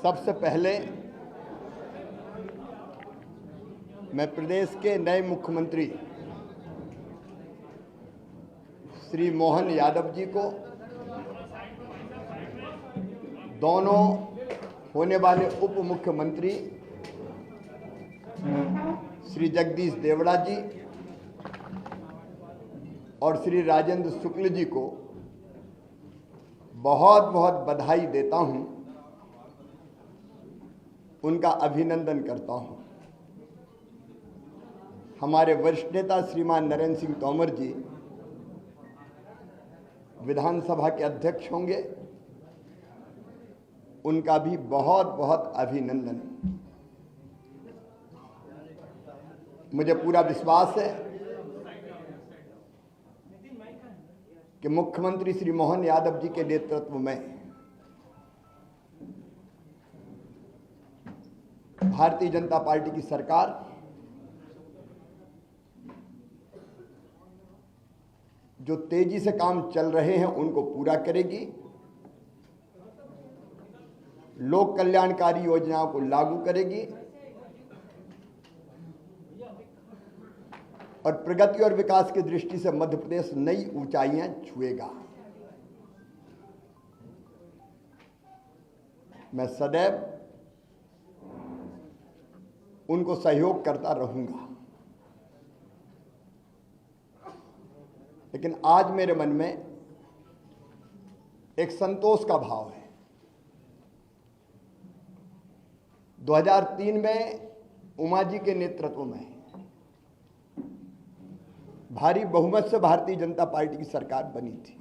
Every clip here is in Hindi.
सबसे पहले मैं प्रदेश के नए मुख्यमंत्री श्री मोहन यादव जी को, दोनों होने वाले उप मुख्यमंत्री श्री जगदीश देवड़ा जी और श्री राजेंद्र शुक्ल जी को बहुत बहुत बधाई देता हूं, उनका अभिनंदन करता हूं। हमारे वरिष्ठ नेता श्रीमान नरेंद्र सिंह तोमर जी विधानसभा के अध्यक्ष होंगे, उनका भी बहुत बहुत अभिनंदन। मुझे पूरा विश्वास है कि मुख्यमंत्री श्री मोहन यादव जी के नेतृत्व में भारतीय जनता पार्टी की सरकार जो तेजी से काम चल रहे हैं उनको पूरा करेगी, लोक कल्याणकारी योजनाओं को लागू करेगी और प्रगति और विकास की दृष्टि से मध्य प्रदेश नई ऊंचाइयां छुएगा। मैं सदैव उनको सहयोग करता रहूंगा, लेकिन आज मेरे मन में एक संतोष का भाव है। 2003 में उमा जी के नेतृत्व में भारी बहुमत से भारतीय जनता पार्टी की सरकार बनी थी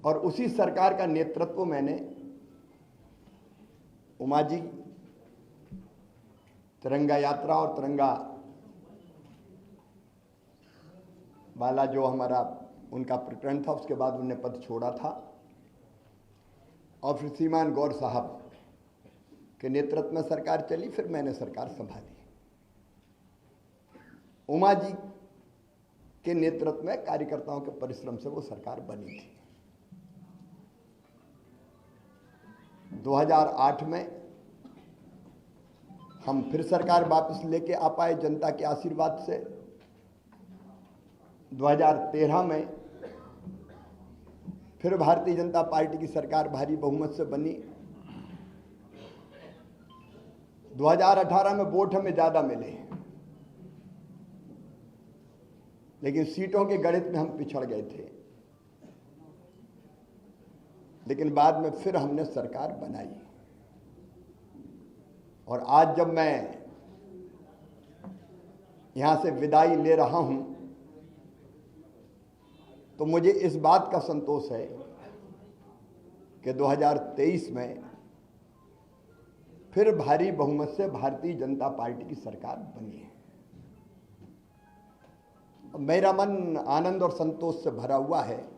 और उसी सरकार का नेतृत्व मैंने उमा जी तिरंगा यात्रा और तिरंगा वाला जो हमारा उनका प्रकरण था, उसके बाद उन्होंने पद छोड़ा था और फिर श्रीमान गौर साहब के नेतृत्व में सरकार चली, फिर मैंने सरकार संभाली। उमा जी के नेतृत्व में कार्यकर्ताओं के परिश्रम से वो सरकार बनी थी। 2008 में हम फिर सरकार वापस लेके आ पाए जनता के आशीर्वाद से। 2013 में फिर भारतीय जनता पार्टी की सरकार भारी बहुमत से बनी। 2018 में वोट हमें ज्यादा मिले, लेकिन सीटों के गणित में हम पिछड़ गए थे, लेकिन बाद में फिर हमने सरकार बनाई। और आज जब मैं यहां से विदाई ले रहा हूं तो मुझे इस बात का संतोष है कि 2023 में फिर भारी बहुमत से भारतीय जनता पार्टी की सरकार बनी है। मेरा मन आनंद और संतोष से भरा हुआ है।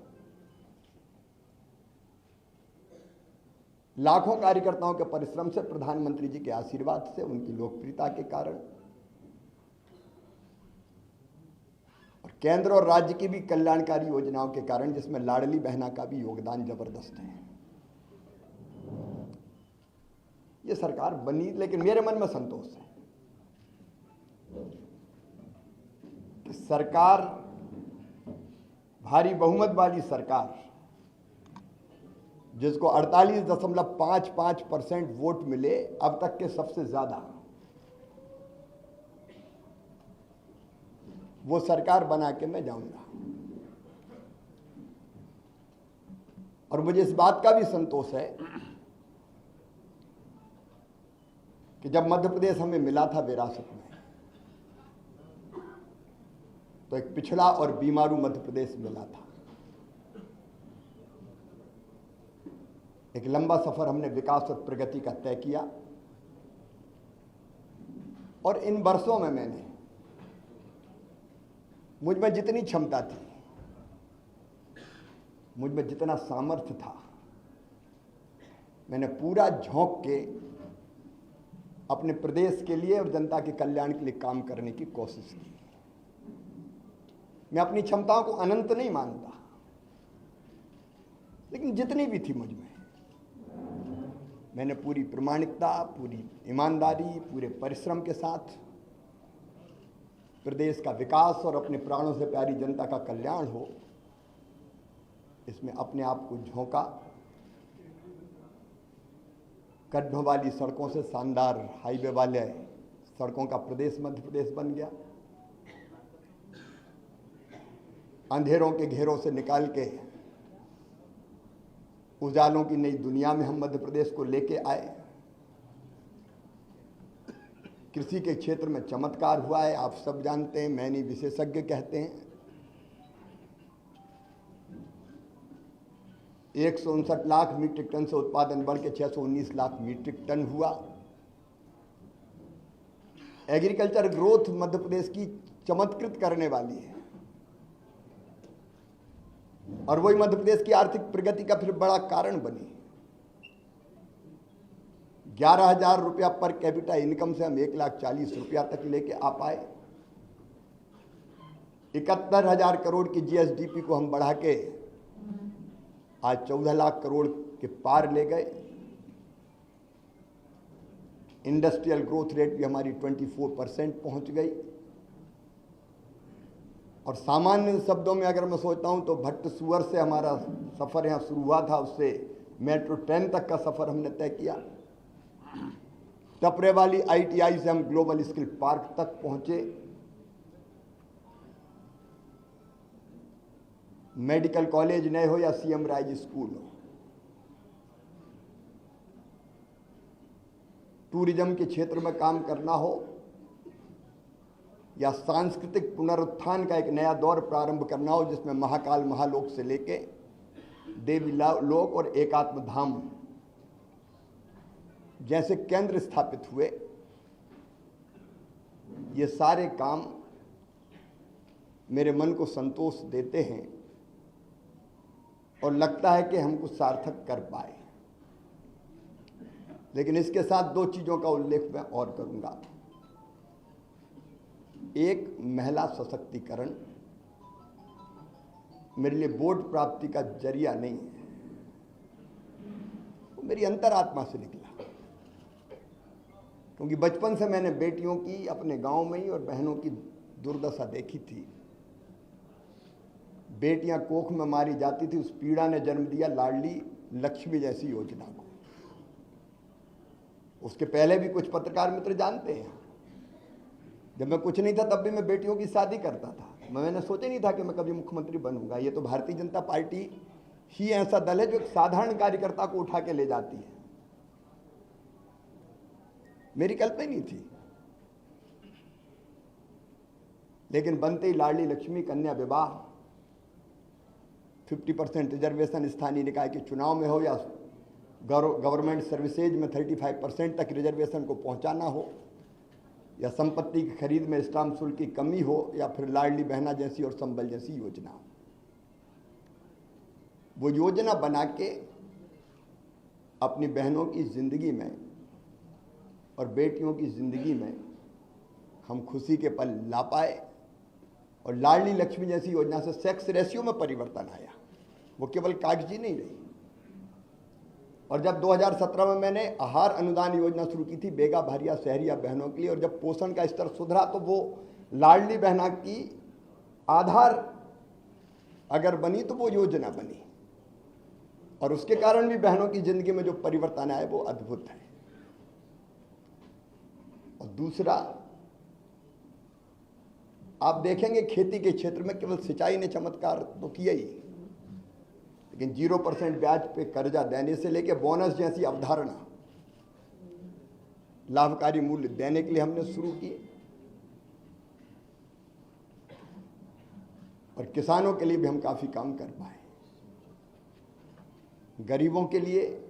लाखों कार्यकर्ताओं के परिश्रम से, प्रधानमंत्री जी के आशीर्वाद से, उनकी लोकप्रियता के कारण और केंद्र और राज्य की भी कल्याणकारी योजनाओं के कारण, जिसमें लाडली बहना का भी योगदान जबरदस्त है, ये सरकार बनी। लेकिन मेरे मन में संतोष है कि सरकार, भारी बहुमत वाली सरकार, जिसको 48.55% वोट मिले, अब तक के सबसे ज्यादा, वो सरकार बना के मैं जाऊंगा। और मुझे इस बात का भी संतोष है कि जब मध्य प्रदेश हमें मिला था विरासत में, तो एक पिछड़ा और बीमारू मध्य प्रदेश मिला था। एक लंबा सफर हमने विकास और प्रगति का तय किया और इन वर्षों में मैंने, मुझ में जितनी क्षमता थी, मुझ में जितना सामर्थ्य था, मैंने पूरा झोंक के अपने प्रदेश के लिए और जनता के कल्याण के लिए काम करने की कोशिश की। मैं अपनी क्षमताओं को अनंत नहीं मानता, लेकिन जितनी भी थी मुझ में मैंने पूरी प्रामाणिकता, पूरी ईमानदारी, पूरे परिश्रम के साथ प्रदेश का विकास और अपने प्राणों से प्यारी जनता का कल्याण हो, इसमें अपने आप को झोंका। गड्ढों वाली सड़कों से शानदार हाईवे वाले सड़कों का प्रदेश मध्य प्रदेश बन गया। अंधेरों के घेरों से निकाल के उजालों की नई दुनिया में हम मध्य प्रदेश को लेके आए। कृषि के क्षेत्र में चमत्कार हुआ है, आप सब जानते हैं, मैं नहीं विशेषज्ञ कहते हैं। 159 लाख मीट्रिक टन से उत्पादन बढ़ के 619 लाख मीट्रिक टन हुआ। एग्रीकल्चर ग्रोथ मध्य प्रदेश की चमत्कृत करने वाली है और वही मध्य प्रदेश की आर्थिक प्रगति का फिर बड़ा कारण बनी। 11,000 रुपया पर कैपिटा इनकम से हम 1,40,000 रुपया तक लेके आ पाए। 71,000 करोड़ की जीएसडीपी को हम बढ़ा के आज 14 लाख करोड़ के पार ले गए। इंडस्ट्रियल ग्रोथ रेट भी हमारी 24% पहुंच गई। और सामान्य शब्दों में अगर मैं सोचता हूं तो भट्ट सुअर से हमारा सफ़र यहाँ शुरू हुआ था, उससे मेट्रो ट्रेन तक का सफ़र हमने तय किया। टपरे वाली आईटीआई से हम ग्लोबल स्किल पार्क तक पहुंचे। मेडिकल कॉलेज नए हो या सीएम राइज स्कूल हो, टूरिज्म के क्षेत्र में काम करना हो या सांस्कृतिक पुनरुत्थान का एक नया दौर प्रारंभ करना हो, जिसमें महाकाल महालोक से लेके देवी लोक और एकात्म धाम जैसे केंद्र स्थापित हुए, ये सारे काम मेरे मन को संतोष देते हैं और लगता है कि हम कुछ सार्थक कर पाए। लेकिन इसके साथ दो चीज़ों का उल्लेख मैं और करूंगा। एक, महिला सशक्तिकरण मेरे लिए वोट प्राप्ति का जरिया नहीं है, वो मेरी अंतरात्मा से निकला। क्योंकि बचपन से मैंने बेटियों की अपने गांव में ही और बहनों की दुर्दशा देखी थी। बेटियां कोख में मारी जाती थी, उस पीड़ा ने जन्म दिया लाडली लक्ष्मी जैसी योजना को। उसके पहले भी कुछ पत्रकार मित्र जानते हैं, जब मैं कुछ नहीं था तब भी मैं बेटियों की शादी करता था। मैंने सोचा नहीं था कि मैं कभी मुख्यमंत्री बनूंगा। ये तो भारतीय जनता पार्टी ही ऐसा दल है जो एक साधारण कार्यकर्ता को उठा के ले जाती है। मेरी कल्पना नहीं थी, लेकिन बनते ही लाडली लक्ष्मी, कन्या विवाह, 50% रिजर्वेशन स्थानीय निकाय के चुनाव में हो या गवर्नमेंट सर्विसेज में 35% तक रिजर्वेशन को पहुंचाना हो, या संपत्ति की खरीद में स्टाम्प शुल्क की कमी हो, या फिर लाडली बहना जैसी और संबल जैसी योजना हो। वो योजना बना के अपनी बहनों की जिंदगी में और बेटियों की जिंदगी में हम खुशी के पल ला पाए। और लाडली लक्ष्मी जैसी योजना से सेक्स रेशियो में परिवर्तन आया, वो केवल कागजी नहीं रही। और जब 2017 में मैंने आहार अनुदान योजना शुरू की थी बेगा भारिया शहरिया बहनों के लिए, और जब पोषण का स्तर सुधरा तो वो लाडली बहना की आधार अगर बनी तो वो योजना बनी, और उसके कारण भी बहनों की जिंदगी में जो परिवर्तन आया वो अद्भुत है। और दूसरा, आप देखेंगे खेती के क्षेत्र में केवल सिंचाई ने चमत्कार तो किया ही, लेकिन 0% ब्याज पे कर्जा देने से लेकर बोनस जैसी अवधारणा लाभकारी मूल्य देने के लिए हमने शुरू किए। और किसानों के लिए भी हम काफी काम कर पाए। गरीबों के लिए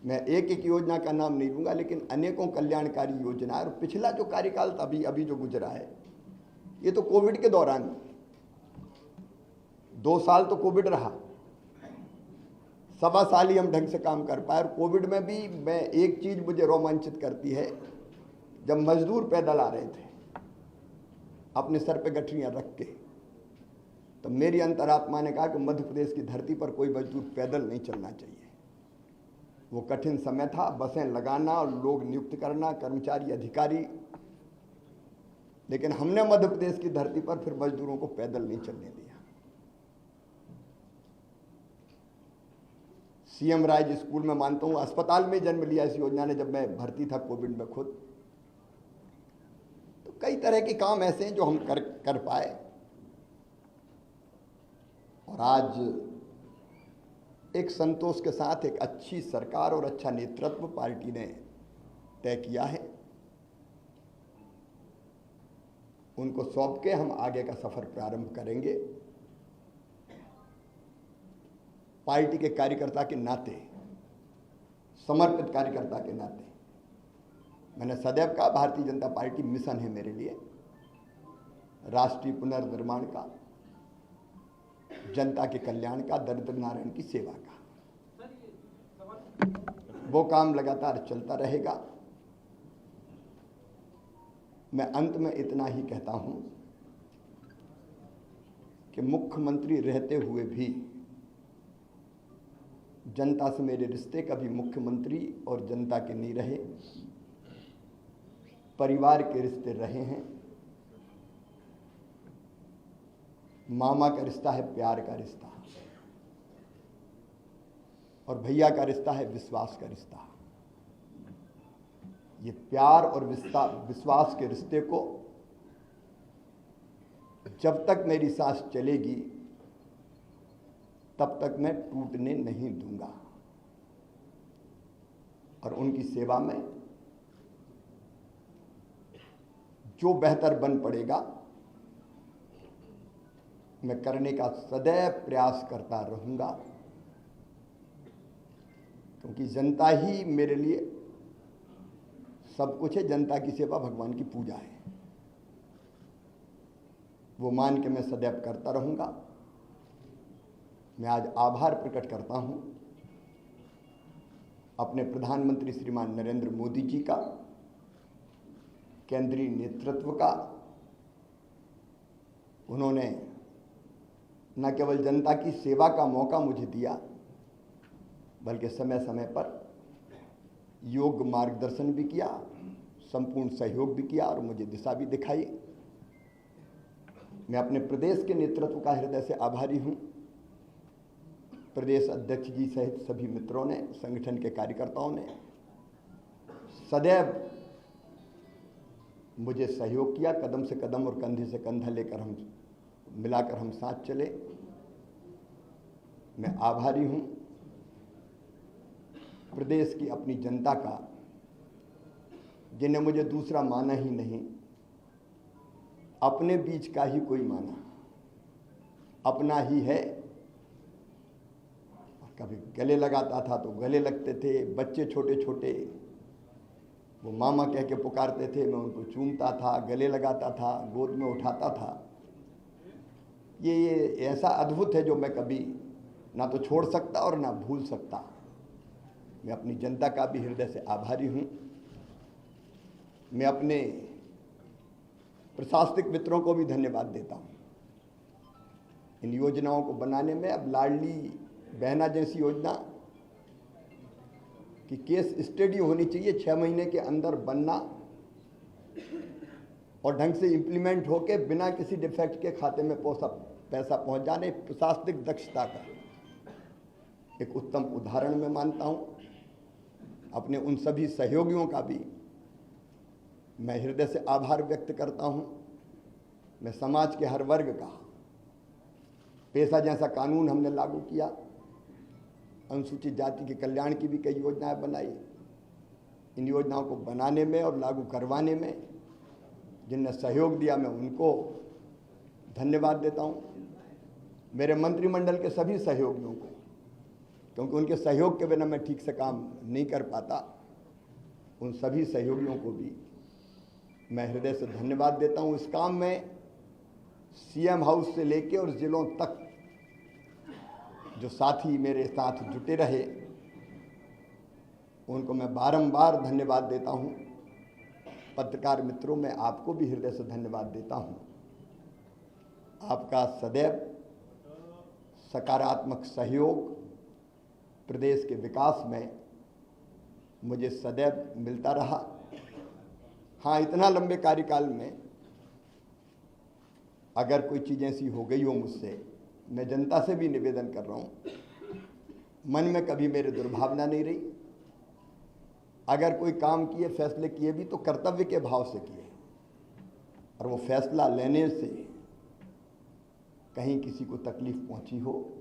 मैं एक एक योजना का नाम नहीं लूंगा, लेकिन अनेकों कल्याणकारी योजना। और पिछला जो कार्यकाल अभी जो गुजरा है, ये तो कोविड के दौरान 2 साल तो कोविड रहा, 1.25 साल ही हम ढंग से काम कर पाए। और कोविड में भी मैं एक चीज मुझे रोमांचित करती है, जब मजदूर पैदल आ रहे थे अपने सर पे गठरियां रख के, तो मेरी अंतरात्मा ने कहा कि मध्य प्रदेश की धरती पर कोई मजदूर पैदल नहीं चलना चाहिए। वो कठिन समय था, बसें लगाना और लोग नियुक्त करना, कर्मचारी अधिकारी। लेकिन हमने मध्य प्रदेश की धरती पर फिर मजदूरों को पैदल नहीं चलने दिया। सीएम राज स्कूल में मानता हूं, अस्पताल में जन्म लिया इस योजना ने, जब मैं भर्ती था कोविड में खुद। तो कई तरह के काम ऐसे हैं जो हम कर पाए। और आज एक संतोष के साथ एक अच्छी सरकार और अच्छा नेतृत्व पार्टी ने तय किया है। उनको सौंप के हम आगे का सफर प्रारंभ करेंगे। पार्टी के कार्यकर्ता के नाते, समर्पित कार्यकर्ता के नाते, मैंने सदैव कहा भारतीय जनता पार्टी मिशन है मेरे लिए, राष्ट्रीय पुनर्निर्माण का, जनता के कल्याण का, दरिद्र नारायण की सेवा का। वो काम लगातार चलता रहेगा। मैं अंत में इतना ही कहता हूं कि मुख्यमंत्री रहते हुए भी जनता से मेरे रिश्ते कभी मुख्यमंत्री और जनता के नहीं रहे, परिवार के रिश्ते रहे हैं। मामा का रिश्ता है प्यार का रिश्ता, और भैया का रिश्ता है विश्वास का रिश्ता। ये प्यार और विश्वास के रिश्ते को जब तक मेरी सांस चलेगी तब तक मैं टूटने नहीं दूंगा। और उनकी सेवा में जो बेहतर बन पड़ेगा मैं करने का सदैव प्रयास करता रहूंगा, क्योंकि जनता ही मेरे लिए सब कुछ है। जनता की सेवा भगवान की पूजा है। वो मान के मैं सदैव करता रहूंगा। मैं आज आभार प्रकट करता हूं अपने प्रधानमंत्री श्रीमान नरेंद्र मोदी जी का, केंद्रीय नेतृत्व का। उन्होंने न केवल जनता की सेवा का मौका मुझे दिया, बल्कि समय समय पर योग्य मार्गदर्शन भी किया, संपूर्ण सहयोग भी किया और मुझे दिशा भी दिखाई। मैं अपने प्रदेश के नेतृत्व का हृदय से आभारी हूं। प्रदेश अध्यक्ष जी सहित सभी मित्रों ने, संगठन के कार्यकर्ताओं ने सदैव मुझे सहयोग किया। कदम से कदम और कंधे से कंधा लेकर हम मिलाकर हम साथ चले। मैं आभारी हूं प्रदेश की अपनी जनता का, जिन्हें मुझे दूसरा माना ही नहीं, अपने बीच का ही कोई माना, अपना ही है। कभी गले लगाता था तो गले लगते थे, बच्चे छोटे छोटे वो मामा कह के पुकारते थे, मैं उनको चूमता था, गले लगाता था, गोद में उठाता था। ये ऐसा अद्भुत है जो मैं कभी ना तो छोड़ सकता और ना भूल सकता। मैं अपनी जनता का भी हृदय से आभारी हूं। मैं अपने प्रशासनिक मित्रों को भी धन्यवाद देता हूं इन योजनाओं को बनाने में। अब लाडली बहना जैसी योजना की केस स्टडी होनी चाहिए, 6 महीने के अंदर बनना और ढंग से इंप्लीमेंट होके बिना किसी डिफेक्ट के खाते में पैसा पहुंच जाने। प्रशासनिक दक्षता का एक उत्तम उदाहरण मैं मानता हूं। अपने उन सभी सहयोगियों का भी मैं हृदय से आभार व्यक्त करता हूं। मैं समाज के हर वर्ग का, पेशा जैसा कानून हमने लागू किया, अनुसूचित जाति के कल्याण की भी कई योजनाएं बनाई। इन योजनाओं को बनाने में और लागू करवाने में जिनने सहयोग दिया, मैं उनको धन्यवाद देता हूं। मेरे मंत्रिमंडल के सभी सहयोगियों को, क्योंकि उनके सहयोग के बिना मैं ठीक से काम नहीं कर पाता, उन सभी सहयोगियों को भी मैं हृदय से धन्यवाद देता हूं। इस काम में सीएम हाउस से लेके और जिलों तक जो साथी मेरे साथ जुटे रहे, उनको मैं बारंबार धन्यवाद देता हूं। पत्रकार मित्रों, मैं आपको भी हृदय से धन्यवाद देता हूं। आपका सदैव सकारात्मक सहयोग प्रदेश के विकास में मुझे सदैव मिलता रहा। हाँ, इतना लंबे कार्यकाल में अगर कोई चीज़ ऐसी हो गई हो मुझसे, मैं जनता से भी निवेदन कर रहा हूँ, मन में कभी मेरे दुर्भावना नहीं रही। अगर कोई काम किए, फैसले किए भी तो कर्तव्य के भाव से किए, और वो फैसला लेने से कहीं किसी को तकलीफ पहुंची हो,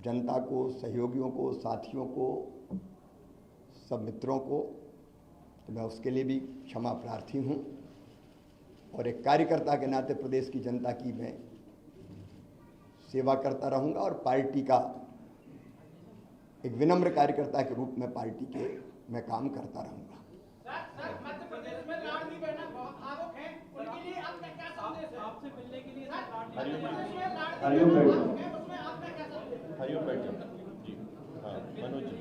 जनता को, सहयोगियों को, साथियों को, सब मित्रों को, तो मैं उसके लिए भी क्षमा प्रार्थी हूँ। और एक कार्यकर्ता के नाते प्रदेश की जनता की मैं सेवा करता रहूँगा और पार्टी का एक विनम्र कार्यकर्ता के रूप में पार्टी के मैं काम करता रहूँगा। सर, मध्य प्रदेश में लाडली बहना बहुत भावुक हैं, उनके लिए आपका क्या संदेश है? आपसे मिलने के लिए हरिओम बैठ उसमें आपका क्या संदेश है? हरिओम बैठ जाओ जी। हाँ, मनोज जी।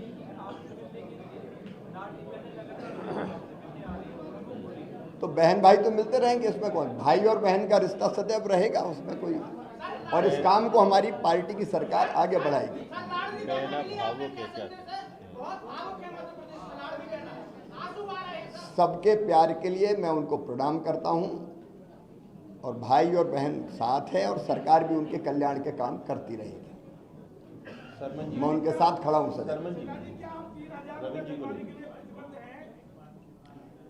तो बहन भाई तो मिलते रहेंगे, इसमें कौन, भाई और बहन का रिश्ता सदैव रहेगा, उसमें कोई, और इस काम को हमारी पार्टी की सरकार आगे बढ़ाएगी। सबके प्यार के लिए मैं उनको प्रणाम करता हूं, और भाई और बहन साथ है, और सरकार भी उनके कल्याण के काम करती रहेगी। मैं उनके साथ खड़ा हूं सर।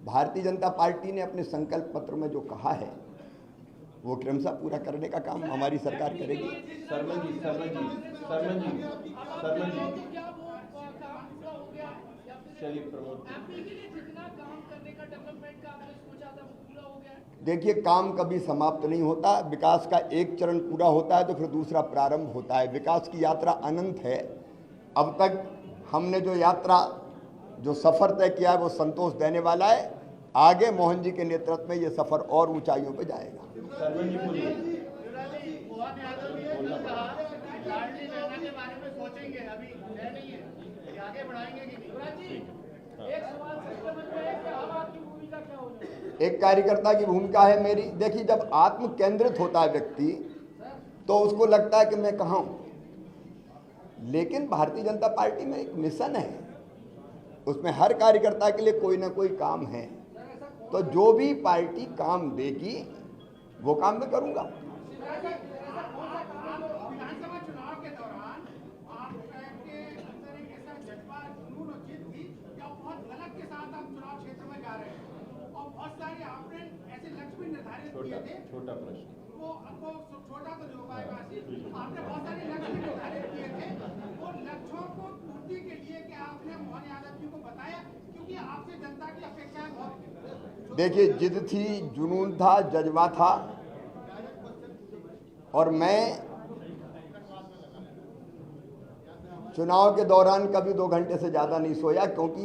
भारतीय जनता पार्टी ने अपने संकल्प पत्र में जो कहा है वो क्रमशः पूरा करने का काम हमारी सरकार करेगी। शर्मा जी। चलिए प्रमोद। देखिए, काम कभी समाप्त नहीं होता। विकास का एक चरण पूरा होता है तो फिर दूसरा प्रारंभ होता है। विकास की यात्रा अनंत है। अब तक हमने जो यात्रा, जो सफर तय किया है वो संतोष देने वाला है। आगे मोहन जी के नेतृत्व में ये सफर और ऊंचाइयों पे जाएगा। एक कार्यकर्ता की भूमिका है मेरी। देखिए, जब आत्म केंद्रित होता है व्यक्ति तो उसको लगता है कि मैं कहाँ हूं, लेकिन भारतीय जनता पार्टी में एक मिशन है, उसमें हर कार्यकर्ता के लिए कोई ना कोई काम है। तो जो भी पार्टी काम देगी वो काम मैं करूंगा। विधानसभा चुनाव के दौरान आपके अंदर एक ऐसा जज्बा, जुनून और जिद थी या बहुत गलत के साथ आप चुनाव क्षेत्र में जा रहे हैं, और बहुत सारे आपने ऐसे लक्ष्य भी निर्धारित किए थे। छोटा प्रश्न वो आपको छोटा तो नहीं हो पाएगा, आपने बहुत सारे लक्ष्य भी निर्धारित किए थे। वो लक्ष्यों को पूर्ति के लिए क्या आपने मोहन यादव जी को बताया, क्योंकि आपसे जनता की अपेक्षाएं बहुत। देखिए, जिद थी, जुनून था, जज्बा था, और मैं चुनाव के दौरान कभी 2 घंटे से ज़्यादा नहीं सोया, क्योंकि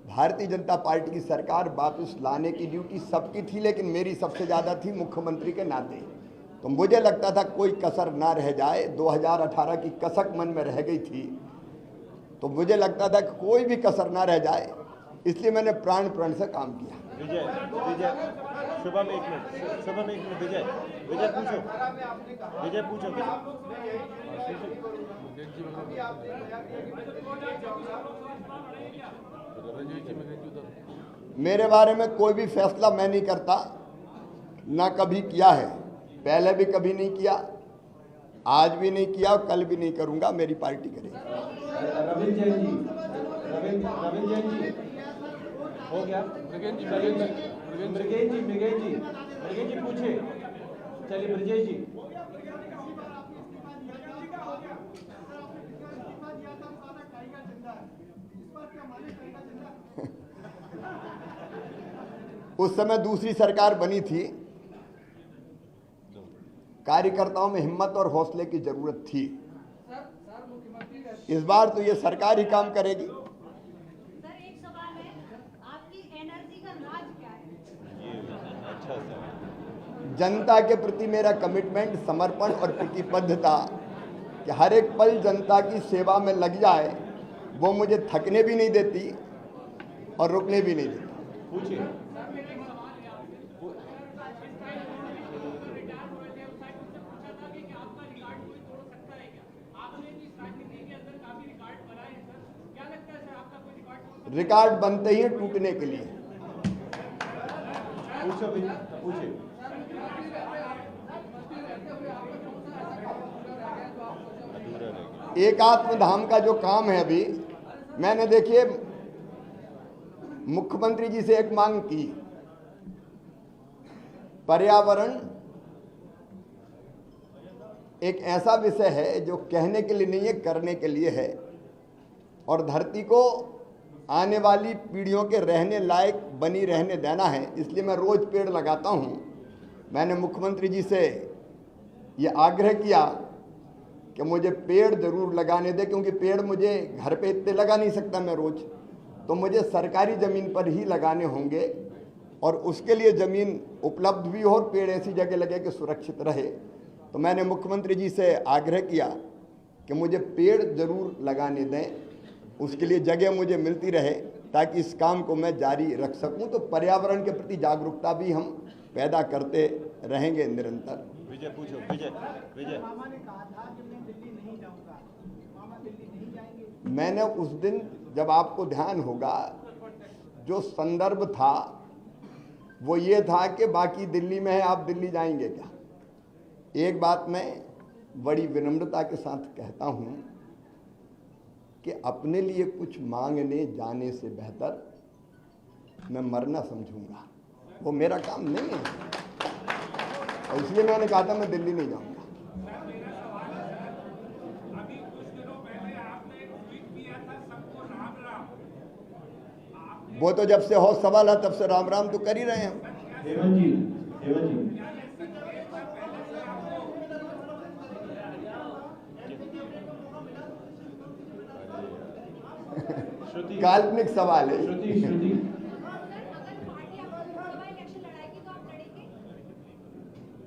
भारतीय जनता पार्टी की सरकार वापस लाने की ड्यूटी सबकी थी, लेकिन मेरी सबसे ज़्यादा थी मुख्यमंत्री के नाते। तो मुझे लगता था कोई कसर ना रह जाए। 2018 की कसक मन में रह गई थी, तो मुझे लगता था कि कोई भी कसर ना रह जाए, इसलिए मैंने प्राण प्रण से काम किया। विजय, शुभम एक मिनट, विजय पूछो। मेरे बारे में कोई भी फैसला मैं नहीं करता, ना कभी किया है, पहले भी कभी नहीं किया, आज भी नहीं किया और कल भी नहीं करूंगा। मेरी पार्टी करेगी। रविंद्र जैन जी हो गया। मृगेश जी पूछे। चलिए ब्रजेश जी। उस समय दूसरी सरकार बनी थी, कार्यकर्ताओं में हिम्मत और हौसले की जरूरत थी। इस बार तो ये सरकार ही काम करेगी। सर, एक सवाल है, आपकी एनर्जी का राज क्या है? अच्छा सर। जनता के प्रति मेरा कमिटमेंट, समर्पण और प्रतिबद्धता कि हर एक पल जनता की सेवा में लग जाए, वो मुझे थकने भी नहीं देती और रुकने भी नहीं देती। पूछिए। रिकॉर्ड बनते ही हैं टूटने के लिए। पूछो भैया, पूछे। एकात्म धाम का जो काम है अभी, मैंने देखिए मुख्यमंत्री जी से एक मांग की, पर्यावरण एक ऐसा विषय है जो कहने के लिए नहीं है, करने के लिए है, और धरती को आने वाली पीढ़ियों के रहने लायक बनी रहने देना है। इसलिए मैं रोज पेड़ लगाता हूं। मैंने मुख्यमंत्री जी से ये आग्रह किया कि मुझे पेड़ जरूर लगाने दे, क्योंकि पेड़ मुझे घर पे इतने लगा नहीं सकता मैं रोज, तो मुझे सरकारी ज़मीन पर ही लगाने होंगे, और उसके लिए ज़मीन उपलब्ध भी हो और पेड़ ऐसी जगह लगे कि सुरक्षित रहे। तो मैंने मुख्यमंत्री जी से आग्रह किया कि मुझे पेड़ जरूर लगाने दें, उसके लिए जगह मुझे मिलती रहे ताकि इस काम को मैं जारी रख सकूं। तो पर्यावरण के प्रति जागरूकता भी हम पैदा करते रहेंगे निरंतर। विजय पूछो, विजय विजय। मामा ने कहा था कि मैं दिल्ली नहीं जाऊंगा, मामा दिल्ली नहीं जाएंगे। मैंने उस दिन, जब आपको ध्यान होगा, जो संदर्भ था वो ये था कि बाकी दिल्ली में है, आप दिल्ली जाएंगे क्या। एक बात मैं बड़ी विनम्रता के साथ कहता हूं कि अपने लिए कुछ मांगने जाने से बेहतर मैं मरना समझूंगा, वो मेरा काम नहीं है, और इसलिए मैंने कहा था मैं दिल्ली नहीं जाऊंगा। अभी कुछ दिनों पहले आपने एक ट्वीट किया था, सबको राम राम। वो तो जब से हो सवाल है तब से राम राम तो कर ही रहे हैं हम। हेमंत जी, हेमंत जी। श्रुति, काल्पनिक सवाल है। श्रुति, श्रुति।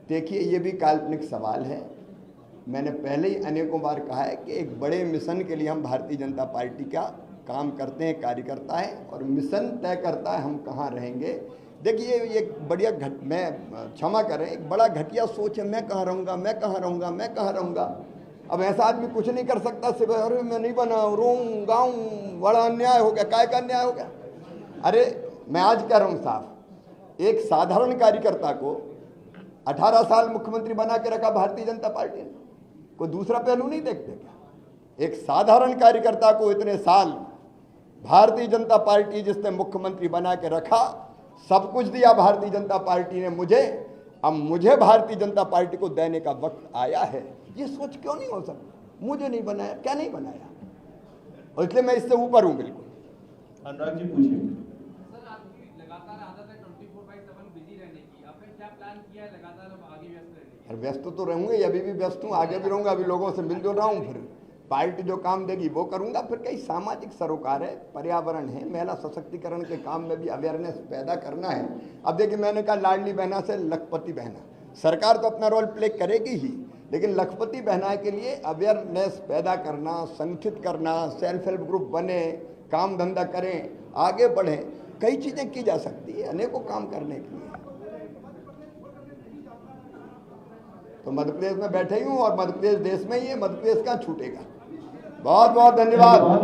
देखिए, ये भी काल्पनिक सवाल है। मैंने पहले ही अनेकों बार कहा है कि एक बड़े मिशन के लिए हम भारतीय जनता पार्टी का काम करते हैं, कार्यकर्ता है, और मिशन तय करता है हम कहाँ रहेंगे। देखिए, ये बढ़िया मैं क्षमा करें, एक बड़ा घटिया सोच है, मैं कहाँ रहूँगा, मैं कहाँ रहूँगा, मैं कहाँ रहूँगा। अब ऐसा आदमी कुछ नहीं कर सकता, सिर्फ अरे मैं नहीं बना, रोऊं गाऊं, बड़ा अन्याय हो गया। काय का अन्याय हो गया? अरे मैं आज कह रहा हूँ साहब, एक साधारण कार्यकर्ता को 18 साल मुख्यमंत्री बना के रखा भारतीय जनता पार्टी ने, कोई दूसरा पहलू नहीं देखते क्या? एक साधारण कार्यकर्ता को इतने साल भारतीय जनता पार्टी जिसने मुख्यमंत्री बना के रखा, सब कुछ दिया भारतीय जनता पार्टी ने मुझे, अब मुझे भारतीय जनता पार्टी को देने का वक्त आया है। ये सोच क्यों नहीं हो सकती? मुझे नहीं बनाया, क्या नहीं बनाया, और इसलिए मैं इससे ऊपर हूं बिल्कुल। अनुराग जी पूछिए। सर, आपकी लगातार आदत है 24/7 बिजी रहने की, आपने क्या प्लान किया है लगातार अब आगे व्यस्त रहने की? और व्यस्त तो रहूंगे, अभी भी व्यस्त हूँ, आगे भी रहूंगा। अभी लोगों से मिलजुल रहा हूँ, फिर पार्टी जो काम देगी वो करूंगा। फिर कई सामाजिक सरोकार है, पर्यावरण है, महिला सशक्तिकरण के काम में भी अवेयरनेस पैदा करना है। अब देखिए, मैंने कहा लाडली बहना से लखपति बहना, सरकार तो अपना रोल प्ले करेगी ही, लेकिन लखपति बहना के लिए अवेयरनेस पैदा करना, संगठित करना, सेल्फ हेल्प ग्रुप बने, काम धंधा करें, आगे बढ़ें, कई चीज़ें की जा सकती है अनेकों काम करने के लिए। तो मध्य प्रदेश में बैठे ही हूँ, और मध्य प्रदेश देश में ही है, मध्य प्रदेश कहाँ छूटेगा। बहुत बहुत धन्यवाद।